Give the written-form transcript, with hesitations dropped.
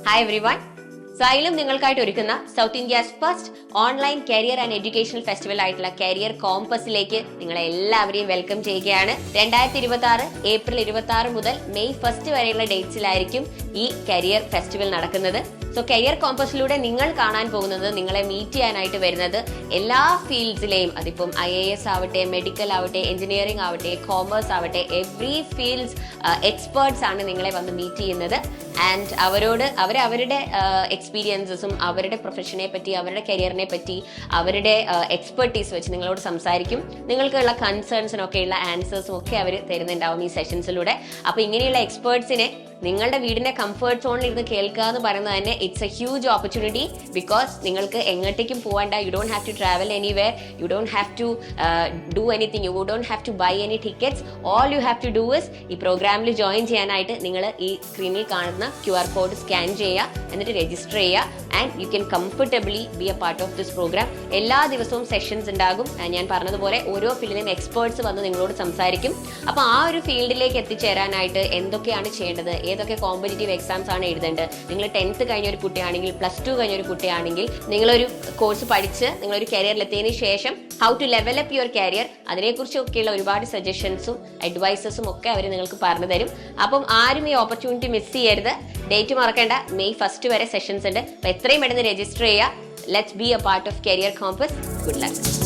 Hi everyone. Xylem നിങ്ങൾക്കായിട്ട് ഒരുക്കുന്ന south India's first online career and educational festival ആയിട്ടുള്ള career കോമ്പസിലേക്ക് നിങ്ങളെ എല്ലാവരെയും വെൽക്കം ചെയ്യുകയാണ്. 2026 ഏപ്രിൽ 26 മുതൽ മെയ് 1 വരെയുള്ള ഡേറ്റ്സിലായിരിക്കും ഈ കരിയർ ഫെസ്റ്റിവൽ നടക്കുന്നത്. സോ കരിയർ കോമ്പസിലൂടെ നിങ്ങൾ കാണാൻ പോകുന്നത്, നിങ്ങളെ മീറ്റ് ചെയ്യാനായിട്ട് വരുന്നത് എല്ലാ ഫീൽഡ്സിലെയും, അതിപ്പം IAS ആവട്ടെ, മെഡിക്കൽ ആവട്ടെ, എഞ്ചിനീയറിംഗ് ആവട്ടെ, കോമേഴ്സ് ആവട്ടെ, എവറി ഫീൽഡ്സ് എക്സ്പേർട്സ് ആണ് നിങ്ങളെ വന്ന് മീറ്റ് ചെയ്യുന്നത്. ആൻഡ് അവരുടെ എക്സ്പീരിയൻസസും അവരുടെ പ്രൊഫഷനെ പറ്റി, അവരുടെ കരിയറിനെ പറ്റി, അവരുടെ എക്സ്പെർട്ടീസ് വെച്ച് നിങ്ങളോട് സംസാരിക്കും. നിങ്ങൾക്കുള്ള കൺസേൺസിനൊക്കെയുള്ള ആൻസേഴ്സും ഒക്കെ അവർ തരുന്നുണ്ടാവും ഈ സെഷൻസിലൂടെ. അപ്പൊ ഇങ്ങനെയുള്ള എക്സ്പേർട്സിനെ നിങ്ങളുടെ വീടിന്റെ കംഫർട്ട് സോണിൽ ഇരുന്ന് കേൾക്കുക എന്ന് പറയുന്നത് തന്നെ it's a huge opportunity. Because നിങ്ങൾക്ക് എങ്ങോട്ടേക്കും പോകണ്ട, you don't have to travel anywhere, you don't have to do anything, you don't have to buy any tickets. All you have to do is ഈ പ്രോഗ്രാമിൽ ജോയിൻ ചെയ്യാനായിട്ട് നിങ്ങൾ ഈ സ്ക്രീനിൽ കാണുന്ന QR കോഡ് സ്കാൻ ചെയ്യുക, എന്നിട്ട് രജിസ്റ്റർ ചെയ്യുക. And you can comfortably be a part of this programme. എല്ലാ ദിവസവും സെഷൻസ് ഉണ്ടാകും. ഞാൻ പറഞ്ഞതുപോലെ ഓരോ ഫീൽഡിലും എക്സ്പേർട്സ് വന്ന് നിങ്ങളോട് സംസാരിക്കും. അപ്പോൾ ആ ഒരു ഫീൽഡിലേക്ക് എത്തിച്ചേരാനായിട്ട് എന്തൊക്കെയാണ് ചെയ്യേണ്ടത്, ഏതൊക്കെ കോമ്പറ്റീറ്റീവ് എക്സാംസ് ആണ് എഴുതേണ്ടത്, നിങ്ങൾ 10th കഴിഞ്ഞ ഒരു കുട്ടിയാണെങ്കിൽ, +2 കഴിഞ്ഞ ഒരു കുട്ടിയാണെങ്കിൽ, നിങ്ങളൊരു കോഴ്സ് പഠിച്ച് നിങ്ങളൊരു കരിയറിലെത്തിയതിനു ശേഷം how to level up your career, അതിനെക്കുറിച്ചൊക്കെയുള്ള ഒരുപാട് സജഷൻസും അഡ്വൈസസും ഒക്കെ അവർ നിങ്ങൾക്ക് പറഞ്ഞു തരും. അപ്പം ആരും ഈ ഓപ്പർച്യൂണിറ്റി മിസ് ചെയ്യരുത്. ഡേറ്റ് മറക്കേണ്ട, മെയ് 1 വരെ സെഷൻസ് ഉണ്ട്. അപ്പോൾ എത്രയും പെട്ടെന്ന് രജിസ്റ്റർ ചെയ്യുക. Let's be a part of career compass. Good luck.